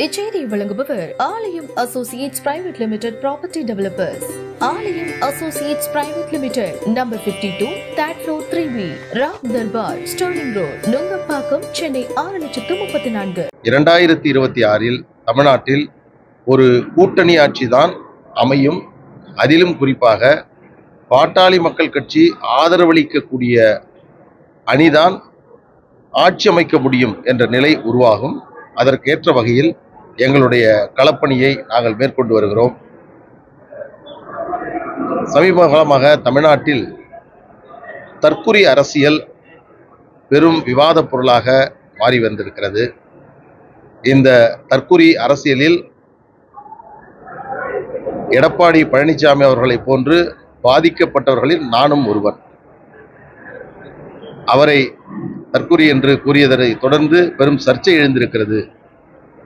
இச்செய்தியை வழங்குபவர் Aalayam associates private limited property developers. Aalayam associates private limited, number 52, third floor, 3B, Ram Darbar, sterling road, Nungambakkam, Chennai 6,34,000. 2026 தமிழ்நாட்டில் ஒரு கூட்டணி ஆட்சிதான் அமையும். அதிலும் குறிப்பாக பாட்டாளி மக்கள் கட்சி ஆதரவளிக்கக்கூடிய அணிதான் ஆட்சி அமைக்க முடியும் என்ற நிலை உருவாகும். அதற்கேற்ற வகையில் எங்களுடைய களப்பணியை நாங்கள் மேற்கொண்டு வருகிறோம். சமீப காலமாக தமிழ்நாட்டில் தற்குறி அரசியல் பெரும் விவாத பொருளாக மாறி வந்திருக்கிறது. இந்த தற்குறி அரசியலில் எடப்பாடி பழனிசாமி அவர்களை போன்று பாதிக்கப்பட்டவர்களில் நானும் ஒருவர். அவரை தற்குறி என்று கூறியதை தொடர்ந்து பெரும் சர்ச்சை எழுந்திருக்கிறது.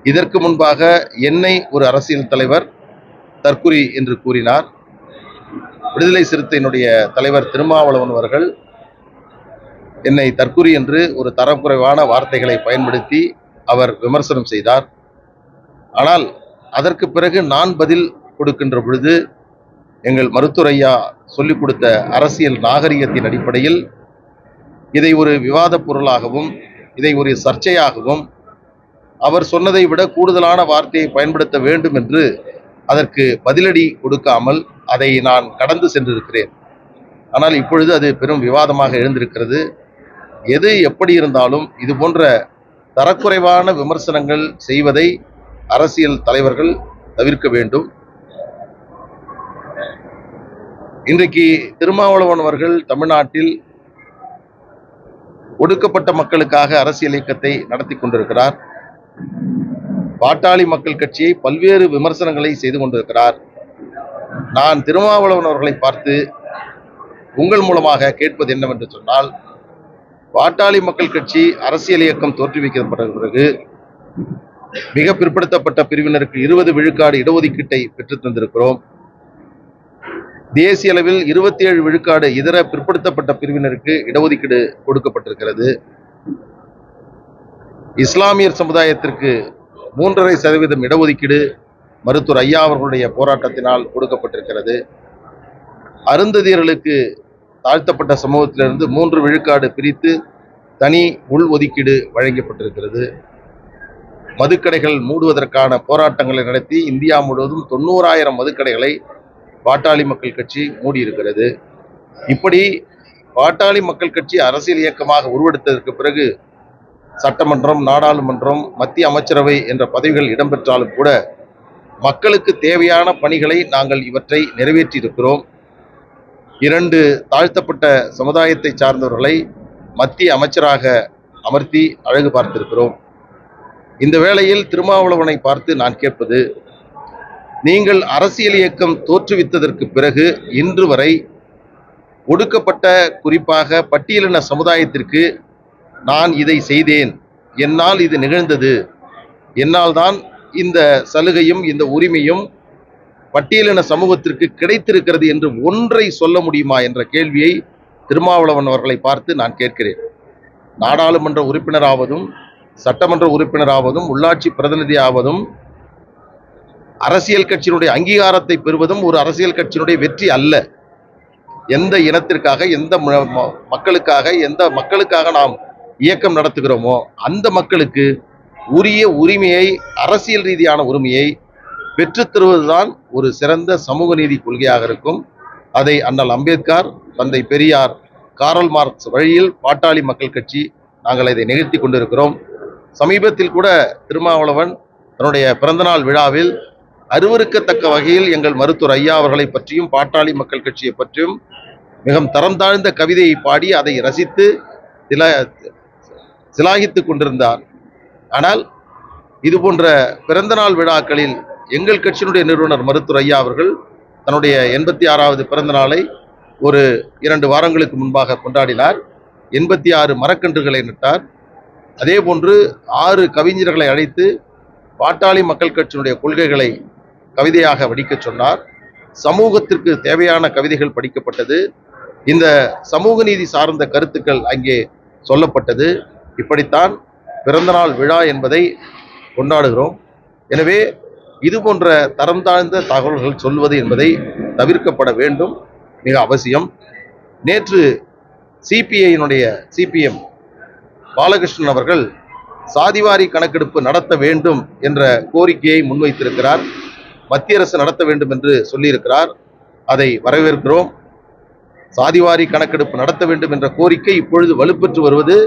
இதற்கு முன்பாக என்னை ஒரு அரசியல் தலைவர் தற்குறி என்று கூறினார். விடுதலை சிறுத்தையினுடைய தலைவர் திருமாவளவன் அவர்கள் என்னை தற்குறி என்று ஒரு தரக்குறைவான வார்த்தைகளை பயன்படுத்தி அவர் விமர்சனம் செய்தார். ஆனால் அதற்கு பிறகு நான் பதில் கொடுக்கின்ற பொழுது எங்கள் மருத்துவர் ஐயா சொல்லிக் கொடுத்த அரசியல் நாகரிகத்தின் அடிப்படையில் இதை ஒரு விவாத பொருளாகவும் இதை ஒரு சர்ச்சையாகவும் அவர் சொன்னதை விட கூடுதலான வார்த்தையை பயன்படுத்த வேண்டும் என்று அதற்கு பதிலடி கொடுக்காமல் அதை நான் கடந்து சென்றிருக்கிறேன். ஆனால் இப்பொழுது அது பெரும் விவாதமாக எழுந்திருக்கிறது. எது எப்படி இருந்தாலும் இது போன்ற தரக்குறைவான விமர்சனங்கள் செய்வதை அரசியல் தலைவர்கள் தவிர்க்க வேண்டும். இன்றைக்கு திருமாவளவன் அவர்கள் தமிழ்நாட்டில் ஒடுக்கப்பட்ட மக்களுக்காக அரசியல் இயக்கத்தை நடத்தி கொண்டிருக்கிறார். பாட்டாளி மக்கள் கட்சியை பல்வேறு விமர்சனங்களை செய்து கொண்டிருக்கிறார். நான் திருமாவளவன் அவர்களை பார்த்து உங்கள் மூலமாக கேட்பது என்னவென்று சொன்னால், பாட்டாளி மக்கள் கட்சி அரசியல் இயக்கம் தோற்றுவிக்கப்பட்ட பிறகு மிக பிற்படுத்தப்பட்ட பிரிவினருக்கு 20 விழுக்காடு இடஒதுக்கீட்டை பெற்றுத் தந்திருக்கிறோம். தேசிய அளவில் 27 விழுக்காடு இதர பிற்படுத்தப்பட்ட பிரிவினருக்கு இடஒதுக்கீடு கொடுக்கப்பட்டிருக்கிறது. இஸ்லாமியர் சமுதாயத்திற்கு 3.5% இடஒதுக்கீடு மருத்துவர் ஐயா அவர்களுடைய போராட்டத்தினால் கொடுக்கப்பட்டிருக்கிறது. அருந்ததியர்களுக்கு தாழ்த்தப்பட்ட சமூகத்திலிருந்து 3 விழுக்காடு பிரித்து தனி உள் ஒதுக்கீடு வழங்கப்பட்டிருக்கிறது. மதுக்கடைகள் மூடுவதற்கான போராட்டங்களை நடத்தி இந்தியா முழுவதும் 90,000 மதுக்கடைகளை பாட்டாளி மக்கள் கட்சி மூடியிருக்கிறது. இப்படி பாட்டாளி மக்கள் கட்சி அரசியல் இயக்கமாக உருவெடுத்ததற்கு பிறகு சட்டமன்றம், நாடாளுமன்றம், மத்திய அமைச்சரவை என்ற பதவிகள் இடம்பெற்றாலும் கூட மக்களுக்கு தேவையான பணிகளை நாங்கள் இவற்றை நிறைவேற்றி இருக்கிறோம். 2 தாழ்த்தப்பட்ட சமுதாயத்தை சார்ந்தவர்களை மத்திய அமைச்சராக அமர்த்தி அழகு பார்த்திருக்கிறோம். இந்த வேளையில் திருமாவளவனை பார்த்து நான் கேட்பது, நீங்கள் அரசியல் இயக்கம் தோற்றுவித்ததற்கு பிறகு இன்று வரை ஒடுக்கப்பட்ட குறிப்பாக பட்டியலின சமுதாயத்திற்கு நான் இதை செய்தேன், என்னால் இது நிகழ்ந்தது, என்னால் தான் இந்த சலுகையும் இந்த உரிமையும் பட்டியலின சமூகத்திற்கு கிடைத்திருக்கிறது என்று ஒன்றை சொல்ல முடியுமா என்ற கேள்வியை திருமாவளவன் அவர்களை பார்த்து நான் கேட்கிறேன். நாடாளுமன்ற உறுப்பினராவதும் சட்டமன்ற உறுப்பினராவதும் உள்ளாட்சி பிரதிநிதியாவதும் அரசியல் கட்சியினுடைய அங்கீகாரத்தை பெறுவதும் ஒரு அரசியல் கட்சியினுடைய வெற்றி அல்ல. எந்த இனத்திற்காக, எந்த மக்களுக்காக நாம் இயக்கம் நடத்துகிறோமோ அந்த மக்களுக்கு உரிய உரிமையை, அரசியல் ரீதியான உரிமையை பெற்றுத் தருவதுதான் ஒரு சிறந்த சமூக நீதி கொள்கையாக இருக்கும். அதை அண்ணல் அம்பேத்கர், தந்தை பெரியார், காரல் மார்க்ஸ் வழியில் பாட்டாளி மக்கள் கட்சி நாங்கள் இதை நிகழ்த்தி கொண்டிருக்கிறோம். சமீபத்தில் கூட திருமாவளவன் தன்னுடைய பிறந்தநாள் விழாவில் அருவருக்கத்தக்க வகையில் எங்கள் மருத்துவர் ஐயா அவர்களை பற்றியும் பாட்டாளி மக்கள் கட்சியை பற்றியும் மிகவும் தரம் தாழ்ந்த கவிதையை பாடி அதை ரசித்து சிலாகித்து கொண்டிருந்தார். ஆனால் இது போன்ற பிறந்தநாள் விழாக்களில் எங்கள் கட்சியினுடைய நிறுவனர் மருத்துவர் ஐயா அவர்கள் தன்னுடைய 86வது பிறந்த நாளை ஒரு 2 வாரங்களுக்கு முன்பாக கொண்டாடினார். 86 மரக்கன்றுகளை நட்டார். அதே போன்று 6 கவிஞர்களை அழைத்து பாட்டாளி மக்கள் கட்சியினுடைய கொள்கைகளை கவிதையாக வடிக்க சொன்னார். சமூகத்திற்கு தேவையான கவிதைகள் படிக்கப்பட்டது. இந்த சமூக நீதி சார்ந்த கருத்துக்கள் அங்கே சொல்லப்பட்டது. இப்படித்தான் பிறந்தநாள் விழா என்பதை கொண்டாடுகிறோம். எனவே இது போன்ற தரம் தாழ்ந்த தகவல்கள் சொல்வது என்பதை தவிர்க்கப்பட வேண்டும், மிக அவசியம். நேற்று சிபிஎம் பாலகிருஷ்ணன் அவர்கள் சாதிவாரி கணக்கெடுப்பு நடத்த வேண்டும் என்ற கோரிக்கையை முன்வைத்திருக்கிறார். மத்திய அரசு நடத்த வேண்டும் என்று சொல்லியிருக்கிறார். அதை வரவேற்கிறோம். சாதிவாரி கணக்கெடுப்பு நடத்த வேண்டும் என்ற கோரிக்கை இப்பொழுது வலுப்பெற்று வருவது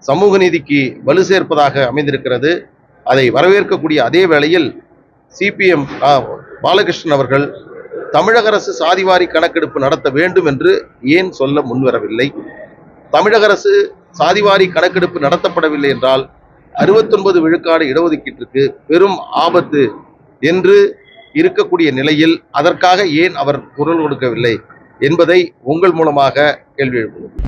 சமூக நீதிக்கு வலு சேர்ப்பதாக அமைந்திருக்கிறது. அதை வரவேற்கக்கூடிய அதே வேளையில் சிபிஎம் பாலகிருஷ்ணன் அவர்கள் தமிழக அரசு சாதிவாரி கணக்கெடுப்பு நடத்த வேண்டும் என்று ஏன் சொல்ல முன்வரவில்லை? தமிழக அரசு சாதிவாரி கணக்கெடுப்பு நடத்தப்படவில்லை என்றால் 69 விழுக்காடு இடஒதுக்கீட்டிற்கு பெரும் ஆபத்து என்று இருக்கக்கூடிய நிலையில் அதற்காக ஏன் அவர் குரல் கொடுக்கவில்லை என்பதை உங்கள் மூலமாக கேள்வி எழுப்புகிறேன்.